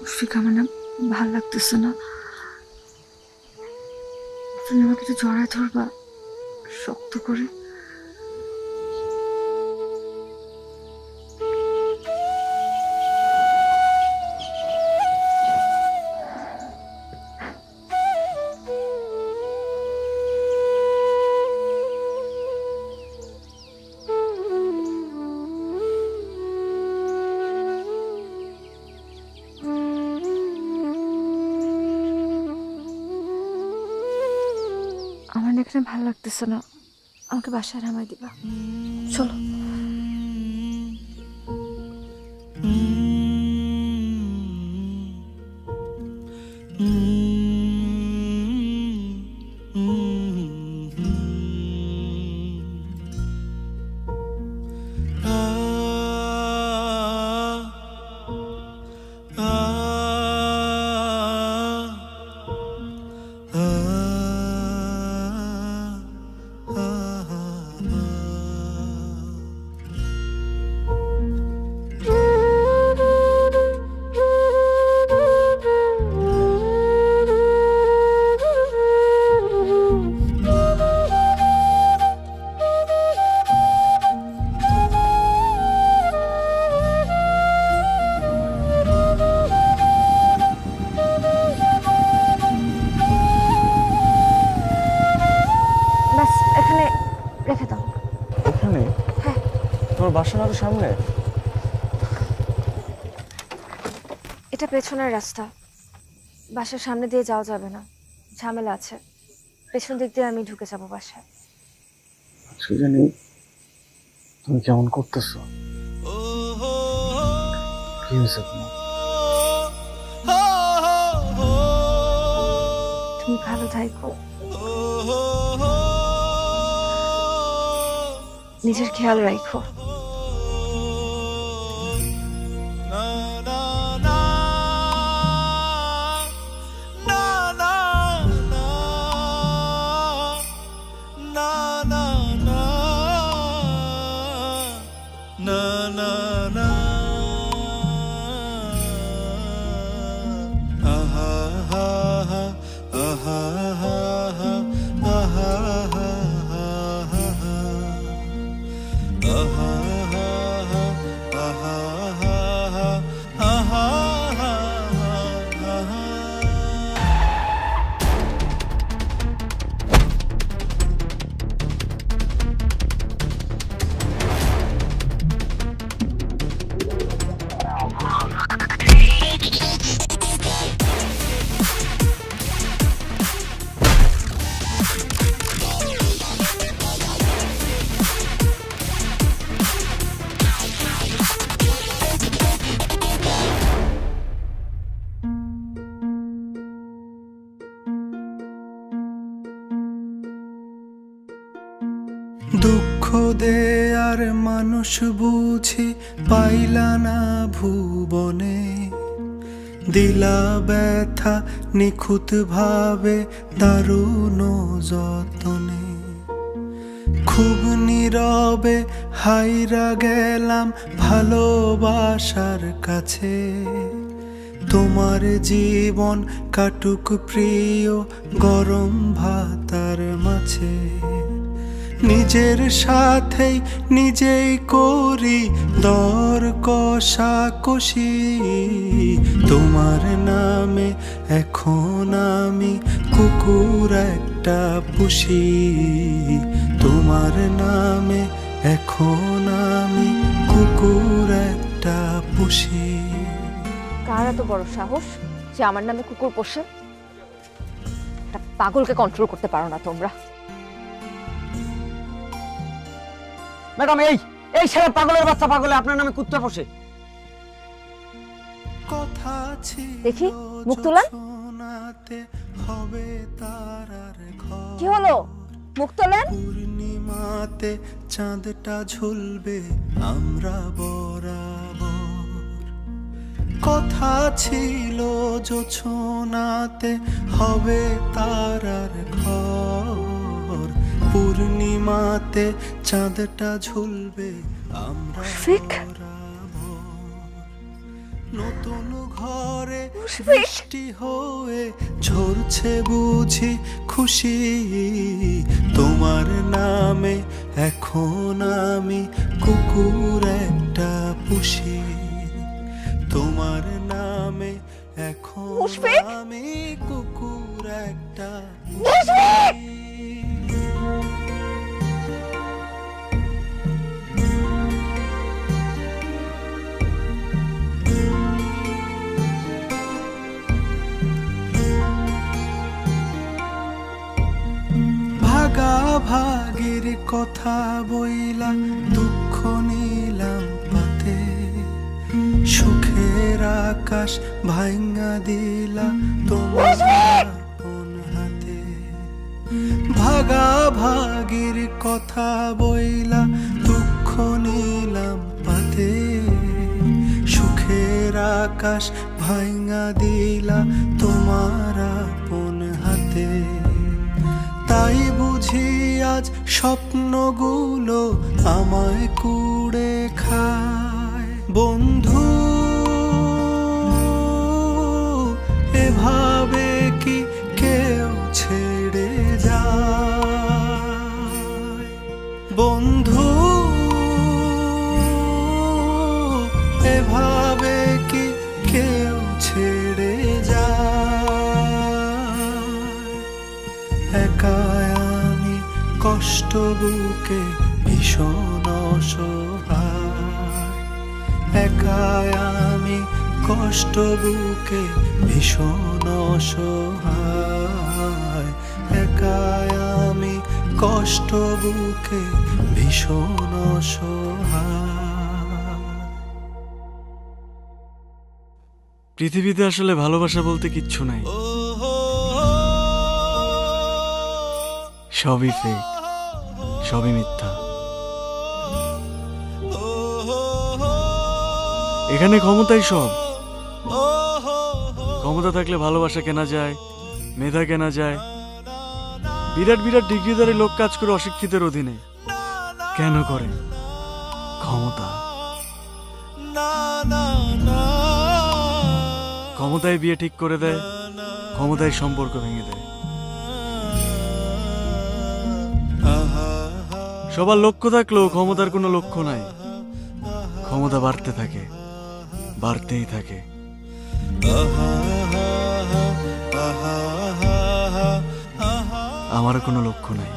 মুশফিক, আমার না ভাল লাগতেছে না। তুমি আমাকে একটু জড়ায় ধরবা শক্ত করে। আমার না এখানে ভালো লাগতেছে না, আমাকে বাসায় নামাই দিবা। চলো। ব্যাস এখানে রেখে দাও। এখানে? হ্যাঁ। তোমার বাসা না সামনে? এটা পেছনের রাস্তা, বাসার সামনে দিয়ে যাওয়া যাবে না, ঝামেলা আছে। পেছন দিক দিয়ে আমি ঢুকে যাবো বাসায়। আচ্ছা জানি তুমি কেমন করতেছো, কি হয়েছে তোমার? তুমি ভালো থাকো, নিজের খেয়াল রাখো। দুঃখ দে আর মানুষ বুঝি পাইলা না ভুবনে, দিলা ব্যথা নিখুঁত ভাবে দারুণ যতনে। খুব নীরবে হাইরা গেলাম ভালোবাসার কাছে, তোমার জীবন কাটুক প্রিয় গরম ভাতার মাঝে। নিজের সাথেই নিজেই করি দর কষাকষি, তোমার নামে এখন আমি কুকুর একটা পুষি। তোমার নামে এখন আমি কুকুর একটা পুষি। কার এত বড় সাহস যে আমার নামে কুকুর পোষে? একটা পাগলকে কন্ট্রোল করতে পারো না তোমরা। ম্যাডাম, এই এই ছেলে পাগলের বাচ্চা পাগলে আপনার নামে কুত্তা পোষে। দেখি মুখ তুলান। কি হলো, মুখ তোলেন। পূর্ণিমাতে চাঁদটা ঝুলবে আমরা বরাবর, কথা ছিল জোছনাতে হবে তারার ঘর। পূর্ণিমাতে চাঁদটা ঝুলবে আমরা মুশফিক, নতুন ঘরে বৃষ্টি হয়ে ঝরছে বুঝি খুশি তোমার নামে এখন আমি কুকুর একটা পুষি তোমার নামে এখন মুশফিক! আমি কুকুর একটা মুশফিক! ভাগাভাগির কথা বইলা দুঃখ নিলাম পাতে সুখের আকাশ ভাঙা দিলা তোমার আপন হাতে ভাগাভাগির কথা বইলা দুঃখ নিলাম পাতে সুখের আকাশ ভাঙা দিলা তোমার আপন হাতে তাই বুঝি আজ স্বপ্নগুলো আমায় কুড়ে খায় বন্ধু এভাবে কি কেউ ছেড়ে যায় বন্ধু এভাবে কি কেউ ছেড়ে যায় একাই আমি কষ্ট বুকে ভীষণ অসহায় একাই আমি কষ্ট বুকে ভীষণ অসহায় একাই আমি কষ্ট বুকে ভীষণ অসহায় পৃথিবীতে আসলে ভালোবাসা বলতে কিচ্ছু নাই, সবই ফেক, সবই মিথ্যা। এখানে ক্ষমতাই সব। ক্ষমতা থাকলে ভালোবাসা কেনা যায়, মেধা কেনা যায়। বিরাট বিরাট ডিগ্রিধারী লোক কাজ করে অশিক্ষিতের অধীনে। কেন করে? ক্ষমতা। ক্ষমতায় বিয়ে ঠিক করে দেয়, ক্ষমতায় সম্পর্ক ভেঙে দেয়। সবার লক্ষ্য থাকলেও ক্ষমতার কোনো লক্ষ্য নাই। ক্ষমতা বাড়তে থাকে, বাড়তেই থাকে। আমার কোনো লক্ষ্য নাই।